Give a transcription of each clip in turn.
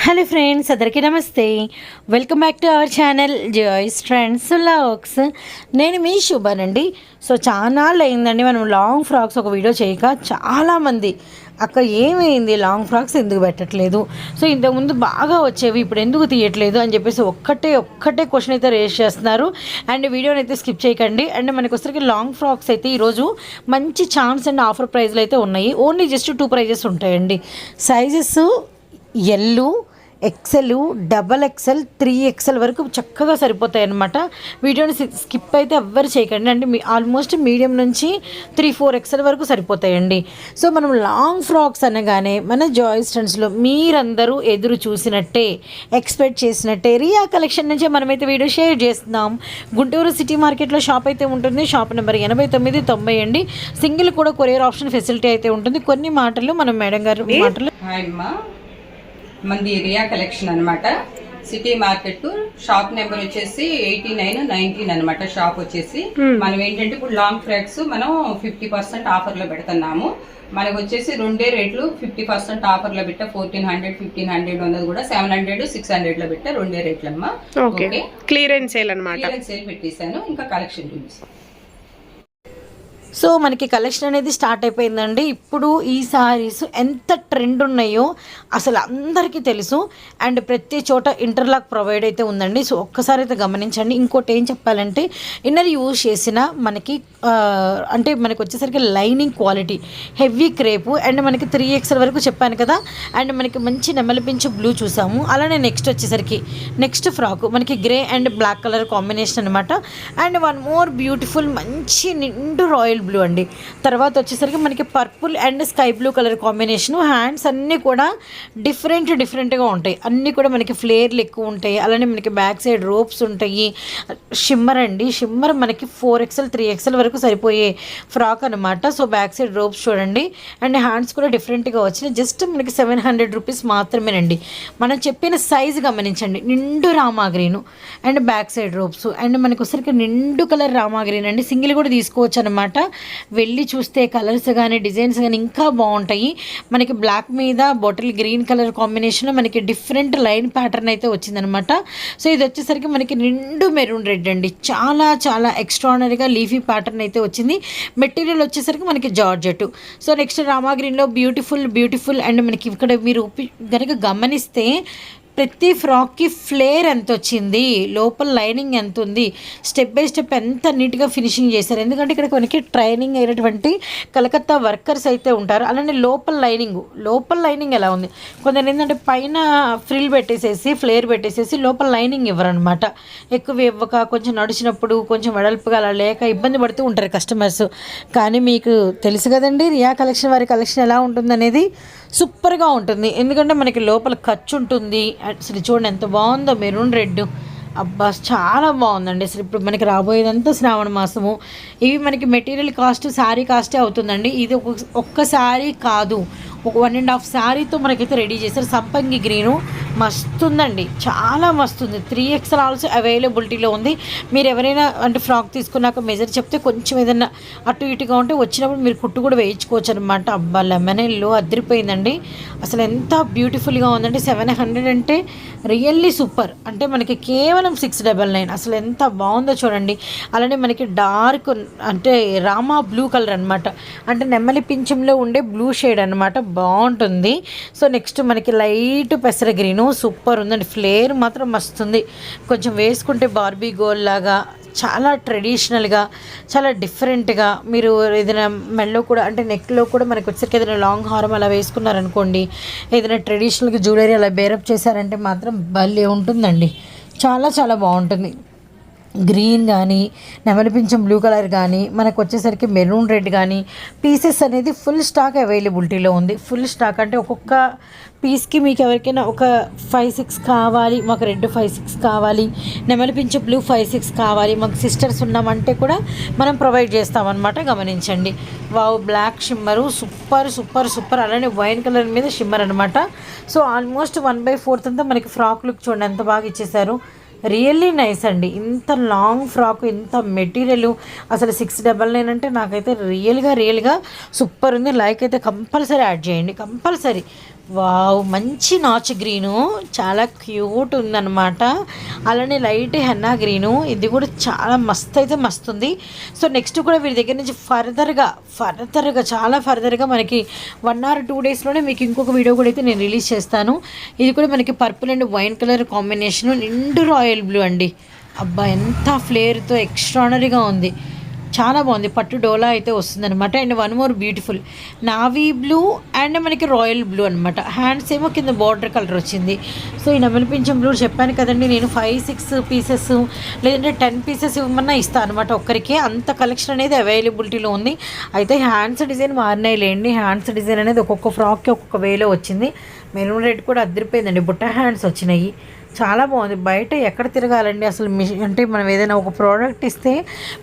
Hello friends, అందరికీ నమస్తే. Welcome back to our channel Joys Trends vlogs. నేను మీ శుభానండి. సో చాలా అయిందండి మనం లాంగ్ ఫ్రాక్స్ ఒక వీడియో చేయక. చాలామంది అక్క ఏమైంది లాంగ్ ఫ్రాక్స్ ఎందుకు పెట్టట్లేదు, సో ఇంతకుముందు బాగా వచ్చేవి ఇప్పుడు ఎందుకు తీయట్లేదు అని చెప్పేసి ఒక్కటే క్వశ్చన్ అయితే రేస్ చేస్తున్నారు. అండ్ వీడియోని అయితే స్కిప్ చేయకండి. అండ్ మనకి వచ్చరికి లాంగ్ ఫ్రాక్స్ అయితే ఈరోజు మంచి ఛాన్స్ అండ్ ఆఫర్ ప్రైస్లు అయితే ఉన్నాయి. ఓన్లీ జస్ట్ 2 ప్రైజెస్ ఉంటాయండి. సైజెస్ ఎల్లు, ఎక్సెల్, డబల్ ఎక్సెల్, 3XL వరకు చక్కగా సరిపోతాయి అన్నమాట. వీడియోని స్కిప్ అయితే ఎవ్వరు చేయకండి. అంటే ఆల్మోస్ట్ మీడియం నుంచి 3-4XL వరకు సరిపోతాయండి. సో మనం లాంగ్ ఫ్రాక్స్ అనగానే మన జాయ్స్ ట్రెండ్స్లో మీరందరూ ఎదురు చూసినట్టే, ఎక్స్పెక్ట్ చేసినట్టే రియా కలెక్షన్ నుంచే మనమైతే వీడియో షేర్ చేస్తున్నాం. గుంటూరు సిటీ మార్కెట్లో షాప్ అయితే ఉంటుంది. షాప్ నెంబర్ 8990 అండి. సింగిల్ కూడా కొరియర్ ఆప్షన్ ఫెసిలిటీ అయితే ఉంటుంది. కొన్ని మాటలు మనం మేడం గారు మాటలు. మంది రియా కలెక్షన్ అనమాట. సిటీ మార్కెట్ షాప్ నెంబర్ వచ్చేసి 8919 అనమాట. షాప్ వచ్చేసి మనం ఏంటంటే ఇప్పుడు లాంగ్ ఫ్రాక్స్ మనం 50% ఆఫర్ లో పెడుతున్నాము. మనకు వచ్చేసి రెండే రేట్లు 50% ఆఫర్ లో పెట్టా. 1400, 1500 ఉన్నది కూడా 700, 600 లో పెట్టా. రెండే రేట్లమ్మా. ఓకే, క్లియరెన్స్ సేల్ అనమాట. క్లియరెన్స్ సేల్ పెట్టేశాను. ఇంకా కలెక్షన్ చూపిస్తాను. సో మనకి కలెక్షన్ అనేది స్టార్ట్ అయిపోయిందండి. ఇప్పుడు ఈ సారీస్ ఎంత ట్రెండ్ ఉన్నాయో అసలు అందరికీ తెలుసు. అండ్ ప్రతి చోట ఇంటర్లాక్ ప్రొవైడ్ అయితే ఉందండి. సో ఒక్కసారి అయితే గమనించండి. ఇంకోటి ఏం చెప్పాలంటే ఇన్నర్ యూజ్ చేసిన మనకి అంటే మనకి వచ్చేసరికి lining quality heavy crepe. And మనకి 3XL వరకు చెప్పాను కదా. అండ్ మనకి మంచి నెమలిపించు బ్లూ చూసాము. అలానే నెక్స్ట్ ఫ్రాక్ మనకి grey and black colour combination అనమాట. అండ్ వన్ మోర్ బ్యూటిఫుల్ మంచి నిండు రాయల్ బ్లూ అండి. తర్వాత వచ్చేసరికి మనకి purple and sky blue colour combination. Hands అన్నీ కూడా డిఫరెంట్గా ఉంటాయి. అన్నీ కూడా మనకి ఫ్లేర్లు ఎక్కువ ఉంటాయి. అలానే మనకి బ్యాక్ సైడ్ రోప్స్ ఉంటాయి. షిమ్మర్ మనకి 4XL 3XL వరకు సరిపోయే ఫ్రాక్ అనమాట. సో బ్యాక్ సైడ్ రోప్స్ చూడండి. అండ్ హ్యాండ్స్ కూడా డిఫరెంట్గా వచ్చినాయి. జస్ట్ మనకి 700 రూపీస్ మాత్రమేనండి. మనం చెప్పిన సైజు గమనించండి. నిండు Rama green and back side ropes. And మనకి వచ్చరికి నిండు కలర్ రామా గ్రీన్ అండి. సింగిల్ కూడా తీసుకోవచ్చు అనమాట. వెళ్ళి చూస్తే కలర్స్ కానీ డిజైన్స్ కానీ ఇంకా బాగుంటాయి. మనకి బ్లాక్ మీద బాటిల్ గ్రీన్ కలర్ కాంబినేషన్లో మనకి డిఫరెంట్ లైన్ ప్యాటర్న్ అయితే వచ్చిందనమాట. సో ఇది వచ్చేసరికి మనకి నిండు మెరూన్ రెడ్ అండి. చాలా చాలా ఎక్స్ట్రానరీగా లీఫీ ప్యాటర్న్ అయితే వచ్చింది. మెటీరియల్ వచ్చేసరికి మనకి జార్జెట్. సో నెక్స్ట్ రామా గ్రీన్లో బ్యూటిఫుల్ అండ్ మనకి ఇక్కడ మీరు కనుక గమనిస్తే ప్రతి ఫ్రాక్కి ఫ్లేర్ ఎంత వచ్చింది, లోపల లైనింగ్ ఎంత ఉంది, స్టెప్ బై స్టెప్ ఎంత నీట్గా ఫినిషింగ్ చేశారు. ఎందుకంటే ఇక్కడ మనకి ట్రైనింగ్ అయినటువంటి కలకత్తా వర్కర్స్ అయితే ఉంటారు. అలానే లోపల లైనింగ్ ఎలా ఉంది, కొందరు ఏంటంటే పైన ఫ్రిల్ పెట్టేసేసి ఫ్లేర్ పెట్టేసేసి లోపల లైనింగ్ ఇవ్వరనమాట. ఎక్కువ ఇవ్వక కొంచెం నడిచినప్పుడు కొంచెం వెడల్పుగా అలా లేక ఇబ్బంది పడుతూ ఉంటారు కస్టమర్స్. కానీ మీకు తెలుసు కదండి రియా కలెక్షన్ వారి కలెక్షన్ ఎలా ఉంటుందనేది. సూపర్గా ఉంటుంది. ఎందుకంటే మనకి లోపల ఖర్చు ఉంటుంది. అసలు చూడండి ఎంత బాగుందో మెరూన్ రెడ్. అబ్బా చాలా బాగుందండి. అసలు ఇప్పుడు మనకి రాబోయేదంతా శ్రావణ మాసము. ఇవి మనకి మెటీరియల్ కాస్ట్ శారీ కాస్టే అవుతుందండి. ఇది ఒక్క శారీ కాదు, ఒక 1.5 శారీతో మనకైతే రెడీ చేశారు. సంపంగి గ్రీను మస్తుందండి, చాలా మస్తుంది. 3XL ఆల్సో అవైలబిలిటీలో ఉంది. మీరు ఎవరైనా అంటే ఫ్రాక్ తీసుకున్నాక మెజర్ చెప్తే కొంచెం ఏదైనా అటు ఇటుగా ఉంటే వచ్చినప్పుడు మీరు కుట్టు కూడా వేయించుకోవచ్చు అనమాట. అబ్బా లెమన్ ఎల్లో అదిరిపోయిందండి. అసలు ఎంత బ్యూటిఫుల్గా ఉందండి. 700 అంటే రియల్లీ సూపర్. అంటే మనకి కేవలం 699. అసలు ఎంత బాగుందో చూడండి. అలానే మనకి డార్క్ అంటే రామా బ్లూ కలర్ అనమాట. అంటే నెమ్మలి పింఛంలో ఉండే బ్లూ షేడ్ అనమాట. బాగుంటుంది. సో నెక్స్ట్ మనకి లైట్ పెసర గ్రీను సూపర్ ఉందండి. ఫ్లేర్ మాత్రం మస్తుంది. కొంచెం వేసుకుంటే బార్బీ గోల్ లాగా చాలా ట్రెడిషనల్గా చాలా డిఫరెంట్గా మీరు ఏదైనా మెడలో కూడా అంటే నెక్లో కూడా మనకి వచ్చేసరికి ఏదైనా లాంగ్ హారం అలా వేసుకున్నారనుకోండి, ఏదైనా ట్రెడిషనల్గా జ్యువెలరీ అలా బేరప్ చేశారంటే మాత్రం భలే ఉంటుందండి. చాలా చాలా బాగుంటుంది. గ్రీన్ కానీ నెమలిపించం బ్లూ కలర్ కానీ మనకు వచ్చేసరికి మెరూన్ రెడ్ కానీ పీసెస్ అనేది ఫుల్ స్టాక్ అవైలబిలిటీలో ఉంది. ఫుల్ స్టాక్ అంటే ఒక్కొక్క పీస్కి మీకు ఎవరికైనా ఒక 5-6 కావాలి, మాకు రెడ్ 5-6 కావాలి, నెమలిపించం బ్లూ 5-6 కావాలి, మాకు సిస్టర్స్ ఉన్నామంటే కూడా మనం ప్రొవైడ్ చేస్తామన్నమాట. గమనించండి. Wow black shimmer super. అలానే వైన్ కలర్ మీద షిమ్మర్ అనమాట. సో ఆల్మోస్ట్ 1/4 అంతా మనకి ఫ్రాక్ లుక్ చూడండి ఎంత బాగా ఇచ్చేసారు. రియల్లీ నైస్ అండి. ఇంత లాంగ్ ఫ్రాక్, ఇంత మెటీరియల్, అసలు 699 అంటే నాకైతే రియల్గా సూపర్ ఉంది. లైక్ అయితే కంపల్సరీ యాడ్ చేయండి. Compulsory wow! మంచి నాచు గ్రీను. చాలా క్యూట్ ఉందనమాట. అలానే లైట్ హెన్నా గ్రీను. ఇది కూడా చాలా మస్తయితే మస్తుంది. సో, నెక్స్ట్ కూడా వీరి దగ్గర నుంచి ఫర్దర్‌గా చాలా ఫర్దర్‌గా మనకి 1 ఆర్ 2 డేస్‌లోనే మీకు ఇంకొక వీడియో కూడా అయితే నేను రిలీజ్ చేస్తాను. ఇది కూడా మనకి purple and wine colour combination. నిండు రాయల్ బ్లూ అండి. అబ్బా! ఎంత ఫ్లేర్‌తో ఎక్స్ట్రార్డినరీగా ఉంది. చాలా బాగుంది. పట్టు డోలా అయితే వస్తుందనమాట. And one more beautiful navy blue and మనకి రాయల్ బ్లూ అనమాట. హ్యాండ్స్ ఏమో కింద బార్డర్ కలర్ వచ్చింది. సో, ఈ నెమలి పింఛం బ్లూ చెప్పాను కదండి, నేను 5-6 పీసెస్ లేదంటే 10 పీసెస్ ఇవ్వమన్నా ఇస్తాను అనమాట ఒక్కరికి. అంత కలెక్షన్ అనేది అవైలబిలిటీలో ఉంది. అయితే హ్యాండ్స్ డిజైన్ మారినాయి లేండి. హ్యాండ్స్ డిజైన్ అనేది ఒక్కొక్క ఫ్రాక్కి ఒక్కొక్క వేలో వచ్చింది. మెరూన్ రెడ్ కూడా అదిరిపోయిందండి. బుట్ట హ్యాండ్స్ వచ్చినాయి. చాలా బాగుంది. బయట ఎక్కడ తిరగాలండి అసలు అంటే మనం ఏదైనా ఒక ప్రోడక్ట్ ఇస్తే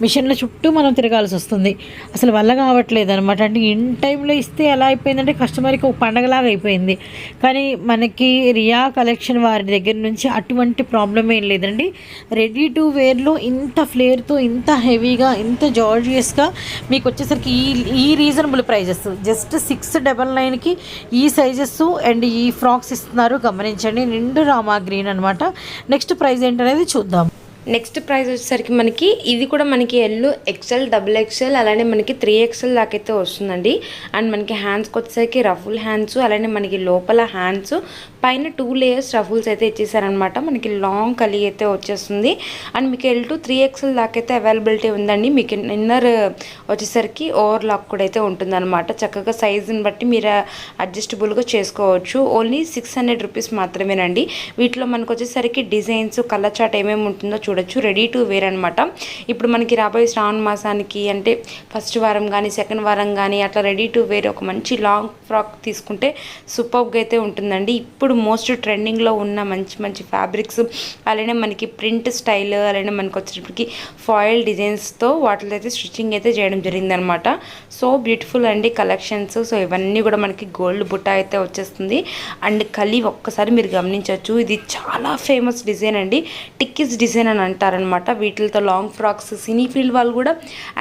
మిషన్ల చుట్టూ మనం తిరగాల్సి వస్తుంది. అసలు వల్ల కావట్లేదు అనమాట. అంటే ఇన్ టైంలో ఇస్తే ఎలా అయిపోయిందంటే కస్టమర్కి ఒక పండగలాగా అయిపోయింది. కానీ మనకి రియా కలెక్షన్ వారి దగ్గర నుంచి అటువంటి ప్రాబ్లం ఏం లేదండి. రెడీ టు వేర్లో ఇంత ఫ్లేర్తో, ఇంత హెవీగా, ఇంత జార్జియస్గా మీకు వచ్చేసరికి ఈ రీజనబుల్ ప్రైజెస్ జస్ట్ 699కి ఈ సైజెస్ అండ్ ఈ ఫ్రాక్స్ ఇస్తున్నారు. గమనించండి. నిండు రామా గ్రీన్ అనమాట. నెక్స్ట్ ప్రైస్ ఏంటనేది చూద్దాం. నెక్స్ట్ ప్రైస్ వచ్చేసరికి మనకి ఇది కూడా మనకి ఎల్, ఎక్సెల్, XXL అలానే మనకి 3XL దాకైతే వస్తుందండి. అండ్ మనకి హ్యాండ్స్కి వచ్చేసరికి రఫుల్ హ్యాండ్స్, అలానే మనకి లోపల హ్యాండ్స్ పైన 2 లేయర్స్ రఫుల్స్ అయితే ఇచ్చేసారనమాట. మనకి లాంగ్ కలి అయితే వచ్చేస్తుంది. అండ్ మీకు L to 3XL దాకైతే అవైలబిలిటీ ఉందండి. మీకు ఇన్నర్ వచ్చేసరికి ఓవర్లాక్ కూడా అయితే ఉంటుందన్నమాట. చక్కగా సైజుని బట్టి మీరు అడ్జస్టబుల్గా చేసుకోవచ్చు. ఓన్లీ 600 రూపీస్ మాత్రమేనండి. వీటిలో మనకు వచ్చేసరికి డిజైన్స్, కలర్ చార్ట్ ఏమేమి ఉంటుందో చూడొచ్చు. రెడీ టు వేర్ అనమాట. ఇప్పుడు మనకి రాబోయే శ్రావణ మాసానికి అంటే ఫస్ట్ వారం కానీ సెకండ్ వారం కానీ అట్లా రెడీ టు వేర్ ఒక మంచి లాంగ్ ఫ్రాక్ తీసుకుంటే సూపర్గా అయితే ఉంటుందండి. ఇప్పుడు మోస్ట్ ట్రెండింగ్లో ఉన్న మంచి మంచి ఫ్యాబ్రిక్స్, అలానే మనకి ప్రింట్ స్టైల్, అలానే మనకి వచ్చేటప్పటికి ఫాయిల్ డిజైన్స్తో వాటిలో అయితే స్టిచ్చింగ్ అయితే చేయడం జరిగిందనమాట. సో బ్యూటిఫుల్ అండి కలెక్షన్స్. సో ఇవన్నీ కూడా మనకి గోల్డ్ బుట్ట అయితే వచ్చేస్తుంది. అండ్ కలి ఒక్కసారి మీరు గమనించవచ్చు. ఇది చాలా ఫేమస్ డిజైన్ అండి. టిక్కీస్ డిజైన్ అని అంటారనమాట. వీటితో లాంగ్ ఫ్రాక్స్ సినీ ఫీల్డ్ వాళ్ళు కూడా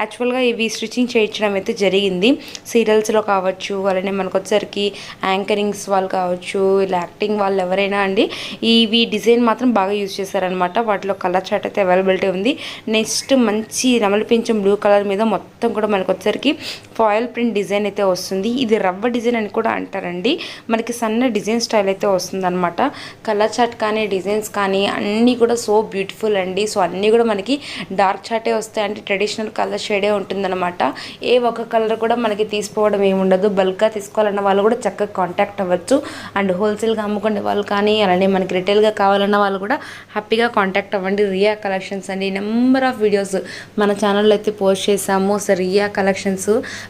యాక్చువల్గా ఇవి స్టిచ్చింగ్ చేయించడం అయితే జరిగింది. సీరియల్స్లో కావచ్చు, అలానే మనకు వచ్చేసరికి యాంకరింగ్స్ వాళ్ళు కావచ్చు, ఇలా యాక్టింగ్ వాళ్ళు ఎవరైనా అండి ఇవి డిజైన్ మాత్రం బాగా యూజ్ చేశారనమాట. వాటిలో కలర్ చార్ట్ అయితే అవైలబిలిటీ ఉంది. నెక్స్ట్ మంచి నెమలి పింఛం బ్లూ కలర్ మీద మొత్తం కూడా మనకు వచ్చేసరికి ఫాయిల్ ప్రింట్ డిజైన్ అయితే వస్తుంది. ఇది రవ్వ డిజైన్ అని కూడా అంటారండి. మనకి సన్న డిజైన్ స్టైల్ అయితే వస్తుంది అనమాట. కలర్ చార్ట్ కానీ డిజైన్స్ కానీ అన్నీ కూడా సో బ్యూటిఫుల్ అండి. సో అన్నీ కూడా మనకి డార్క్ చార్టే వస్తాయి. అంటే ట్రెడిషనల్ కలర్ షేడే ఉంటుందన్నమాట. ఏ ఒక కలర్ కూడా మనకి తీసుకోవడం ఏముండదు. బల్క్గా తీసుకోవాలన్న వాళ్ళు కూడా చక్కగా కాంటాక్ట్ అవ్వచ్చు. అండ్ హోల్సేల్గా అమ్ముకునే వాళ్ళు కానీ, అలానే మనకి రిటైల్గా కావాలన్న వాళ్ళు కూడా హ్యాపీగా కాంటాక్ట్ అవ్వండి. రియా కలెక్షన్స్ అండి. నెంబర్ ఆఫ్ వీడియోస్ మన ఛానల్లో అయితే పోస్ట్ చేసాము. సో రియా కలెక్షన్స్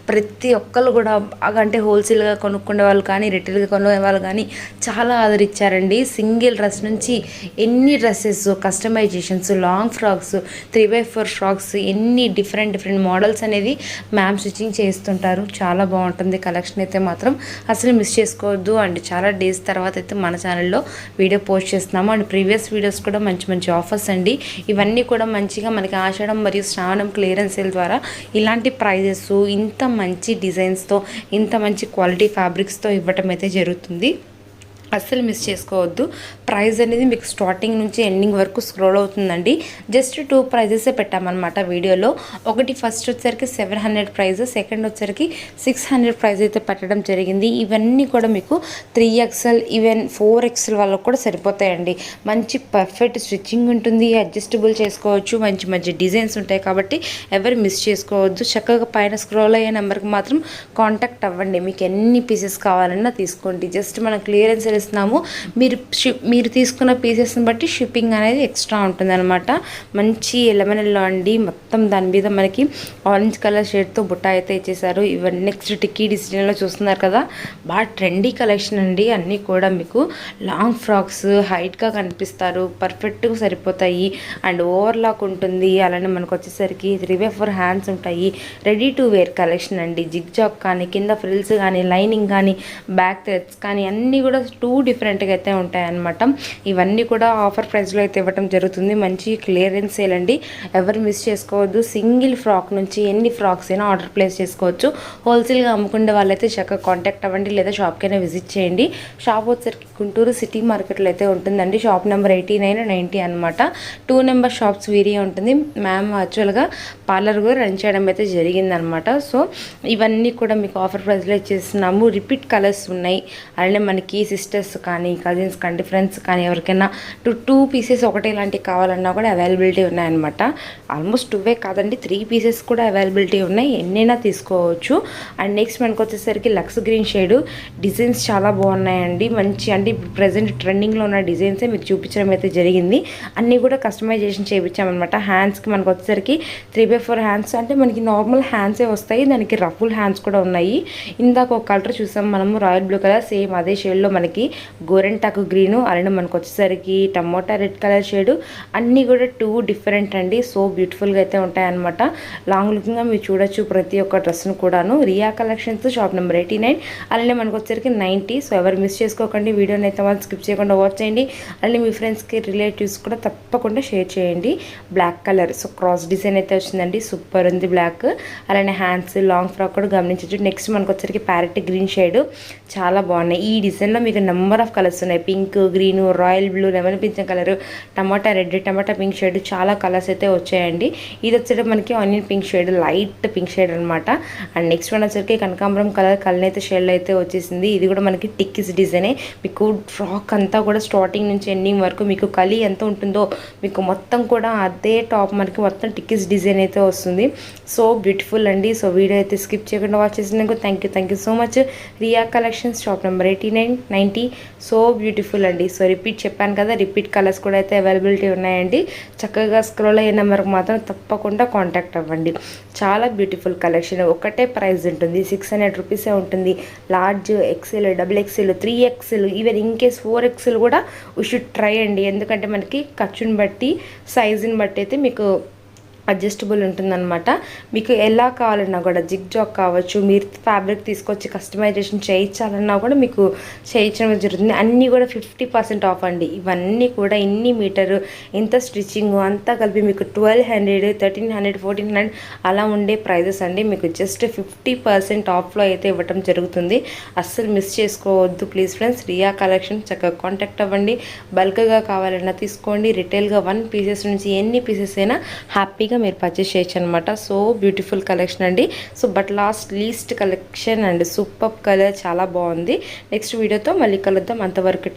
ప్రతి ఒక్కరు కూడా బాగా అంటే హోల్సేల్గా కొనుక్కునే వాళ్ళు కానీ, రిటైల్గా కొనుక్కునే వాళ్ళు కానీ చాలా ఆదరించారండి. సింగిల్ డ్రెస్ నుంచి ఎన్ని dresses, customisations, long frocks, 3x4 frocks, ఎన్ని డిఫరెంట్ మోడల్స్ అనేది మ్యామ్ స్టిచ్చింగ్ చేస్తుంటారు. చాలా బాగుంటుంది కలెక్షన్ అయితే మాత్రం అసలు మిస్ చేసుకోవద్దు. అండ్ చాలా డేస్ తర్వాత అయితే మన ఛానల్లో వీడియో పోస్ట్ చేస్తున్నాము. అండ్ ప్రీవియస్ వీడియోస్ కూడా మంచి మంచి ఆఫర్స్ అండి. ఇవన్నీ కూడా మంచిగా మనకి ఆషాఢం మరియు శ్రావణం క్లియరెన్స్ సేల్ ద్వారా ఇలాంటి ప్రైజెస్, ఇంత మంచి డిజైన్స్తో, ఇంత మంచి క్వాలిటీ ఫ్యాబ్రిక్స్తో ఇవ్వటం అయితే జరుగుతుంది. అస్సలు మిస్ చేసుకోవద్దు. ప్రైస్ అనేది మీకు స్టార్టింగ్ నుంచి ఎండింగ్ వరకు స్క్రోల్ అవుతుందండి. జస్ట్ 2 ప్రైజెసే పెట్టామన్నమాట వీడియోలో. ఒకటి ఫస్ట్ వచ్చేసరికి 700 ప్రైజ్, సెకండ్ వచ్చేసరికి 600 ప్రైజ్ అయితే పెట్టడం జరిగింది. ఇవన్నీ కూడా మీకు 3XL ఈవెన్ 4XL వాళ్ళకు కూడా సరిపోతాయండి. మంచి పర్ఫెక్ట్ స్టిచ్చింగ్ ఉంటుంది, అడ్జస్టబుల్ చేసుకోవచ్చు, మంచి మంచి డిజైన్స్ ఉంటాయి. కాబట్టి ఎవరు మిస్ చేసుకోవద్దు. చక్కగా పైన స్క్రోల్ అయ్యే నెంబర్కి మాత్రం కాంటాక్ట్ అవ్వండి. మీకు ఎన్ని పీసెస్ కావాలన్నా తీసుకోండి. జస్ట్ మనం క్లియరెన్స్ ఇస్తున్నాము. మీరు తీసుకున్న పీసెస్ని బట్టి షిప్పింగ్ అనేది ఎక్స్ట్రా ఉంటుందన్నమాట. మంచి లెమన్ ఎల్లో అండి. మొత్తం దాని మీద మనకి ఆరెంజ్ కలర్ షేడ్తో బుట్ట అయితే ఇచ్చేసారు. ఇవన్నీ నెక్స్ట్ టిక్కీ డిజైన్లో చూస్తున్నారు కదా, బాగా ట్రెండీ కలెక్షన్ అండి. అన్నీ కూడా మీకు లాంగ్ ఫ్రాక్స్ హైట్గా కనిపిస్తారు, పర్ఫెక్ట్గా సరిపోతాయి. అండ్ ఓవర్లాక్ ఉంటుంది. అలానే మనకు వచ్చేసరికి 3x4 హ్యాండ్స్ ఉంటాయి. రెడీ టు వేర్ కలెక్షన్ అండి. జిగ్ జాగ్ కానీ, కింద ఫ్రిల్స్ కానీ, లైనింగ్ కానీ, బ్యాక్ థ్రెడ్స్ కానీ అన్నీ కూడా డిఫరెంట్గా అయితే ఉంటాయన్నమాట. ఇవన్నీ కూడా ఆఫర్ ప్రైస్లో అయితే ఇవ్వడం జరుగుతుంది. మంచి క్లియరెన్స్ సేల్ అండి, ఎవరు మిస్ చేసుకోవద్దు. సింగిల్ ఫ్రాక్ నుంచి ఎన్ని ఫ్రాక్స్ అయినా ఆర్డర్ ప్లేస్ చేసుకోవచ్చు. హోల్సేల్గా అమ్ముకునే వాళ్ళైతే చక్కగా కాంటాక్ట్ అవ్వండి, లేదా షాప్కైనా విజిట్ చేయండి. షాప్ వచ్చేసరికి గుంటూరు సిటీ మార్కెట్లో అయితే ఉంటుందండి. షాప్ నెంబర్ 89, 90 అనమాట. 2 నెంబర్ షాప్స్ వేరే ఉంటుంది. మ్యామ్ యాక్చువల్గా పార్లర్ కూడా రన్ చేయడం అయితే జరిగిందనమాట. సో ఇవన్నీ కూడా మీకు ఆఫర్ ప్రైస్లో ఇచ్చేస్తున్నాము. రిపీట్ కలర్స్ ఉన్నాయి, అలానే మనకి సిస్టర్స్ కానీ కజిన్స్ కానీ ఫ్రెండ్స్ కానీ ఎవరికైనా 2 పీసెస్ ఒకటే ఇలాంటివి కావాలన్నా కూడా అవైలబిలిటీ ఉన్నాయన్నమాట. ఆల్మోస్ట్ 2 కాదండి, 3 పీసెస్ కూడా అవైలబిలిటీ ఉన్నాయి, ఎన్నైనా తీసుకోవచ్చు. అండ్ నెక్స్ట్ మనకు వచ్చేసరికి లక్స్ గ్రీన్ షేడ్ డిజైన్స్ చాలా బాగున్నాయండి. మంచి అంటే ఇప్పుడు ప్రజెంట్ ట్రెండింగ్లో ఉన్న డిజైన్సే మీకు చూపించడం అయితే జరిగింది. అన్నీ కూడా కస్టమైజేషన్ చేయించామన్నమాట. హ్యాండ్స్కి మనకు వచ్చేసరికి 3/4 హ్యాండ్స్, అంటే మనకి నార్మల్ హ్యాండ్సే వస్తాయి, దానికి రఫుల్ హ్యాండ్స్ కూడా ఉన్నాయి. ఇందాక ఒక కలర్ చూసాం మనము, రాయల్ బ్లూ కలర్, సేమ్ అదే షేడ్లో మనకి గోరెంటాకు గ్రీను, అలానే మనకు వచ్చేసరికి టమోటా రెడ్ కలర్ షేడు, అన్నీ కూడా 2 డిఫరెంట్ అండి. సో బ్యూటిఫుల్గా అయితే ఉంటాయన్నమాట. లాంగ్ లుకింగ్గా మీరు చూడొచ్చు ప్రతి ఒక్క డ్రెస్ను కూడాను. రియా కలెక్షన్స్ షాప్ నెంబర్ 89, అలానే మనకు వచ్చేసరికి 90. సో ఎవరు మిస్ చేసుకోకండి, వీడియోని అయితే వాళ్ళు స్కిప్ చేయకుండా వాచ్ చేయండి. అలానే మీ ఫ్రెండ్స్కి రిలేటివ్స్ కూడా తప్పకుండా షేర్ చేయండి. Black colour, so cross design అయితే వచ్చిందండి, సూపర్ ఉంది బ్లాక్. అలానే హ్యాండ్స్ లాంగ్ ఫ్రాక్ కూడా గమనించవచ్చు. నెక్స్ట్ మనకు వచ్చేసరికి ప్యారెట్ గ్రీన్ షేడ్, చాలా బాగున్నాయి. ఈ డిజైన్లో మీకు నెంబర్ ఆఫ్ కలర్స్ ఉన్నాయి, pink, green, royal blue, lemon పింఛన్ కలర్, టమాటా రెడ్, టమాటా పింక్ షేడ్, చాలా కలర్స్ అయితే వచ్చాయండి. ఇది వచ్చేసరికి మనకి onion pink shade, light pink shade అనమాట. అండ్ నెక్స్ట్ వన్ వచ్చేసరికి కనకాంబరం కలర్, కలనైతే షేడ్ అయితే వచ్చేసింది. ఇది కూడా మనకి టిక్కిస్ డిజైనే. మీకు ఫ్రాక్ అంతా కూడా స్టార్టింగ్ నుంచి ఎండింగ్ వరకు మీకు కలి ఎంత ఉంటుందో మీకు మొత్తం కూడా అదే టాప్ మనకి మొత్తం టిక్కిస్ డిజైన్ అయితే వస్తుంది. సో బ్యూటిఫుల్ అండి. సో వీడియో అయితే స్కిప్ చేయకుండా వాచ్ చేసినందుకు thank you so much. Riya collections shop number 89, 90. So beautiful అండి. సో రిపీట్ చెప్పాను కదా, రిపీట్ కలర్స్ కూడా అయితే అవైలబిలిటీ ఉన్నాయండి. చక్కగా స్క్రోల్ అయ్యే నెంబర్కి మాత్రం తప్పకుండా కాంటాక్ట్ అవ్వండి. చాలా బ్యూటిఫుల్ కలెక్షన్. ఒకటే ప్రైస్ ఉంటుంది, 600 రూపీసే ఉంటుంది. Large, XL, XXL, 3XL, even in case 4XL కూడా వీ షుడ్ ట్రై అండి. ఎందుకంటే మనకి ఖర్చుని బట్టి సైజుని బట్టి అయితే మీకు అడ్జస్టబుల్ ఉంటుందన్నమాట. మీకు ఎలా కావాలన్నా కూడా జిగ్ జాగ్ కావచ్చు, మీరు ఫ్యాబ్రిక్ తీసుకొచ్చి కస్టమైజేషన్ చేయించాలన్నా కూడా మీకు చేయించడం జరుగుతుంది. అన్నీ కూడా 50% ఆఫ్ అండి. ఇవన్నీ కూడా ఇన్ని మీటరు, ఇంత స్టిచ్చింగ్ అంతా కలిపి మీకు 1200, 1300, 1400 అలా ఉండే ప్రైజెస్ అండి. మీకు జస్ట్ 50% ఆఫ్లో అయితే ఇవ్వటం జరుగుతుంది. అస్సలు మిస్ చేసుకోవద్దు ప్లీజ్ ఫ్రెండ్స్. రియా కలెక్షన్ చక్కగా కాంటాక్ట్ అవ్వండి. బల్క్గా కావాలన్నా తీసుకోండి. రిటైల్గా 1 పీసెస్ నుంచి ఎన్ని పీసెస్ అయినా హ్యాపీగా మీరు పర్చేస్ చేయొచ్చు అనమాట. సో బ్యూటిఫుల్ కలెక్షన్ అండి. So but least collection and super colour, చాలా బాగుంది. నెక్స్ట్ వీడియోతో మళ్ళీ కలుద్దాం. అంతవరకు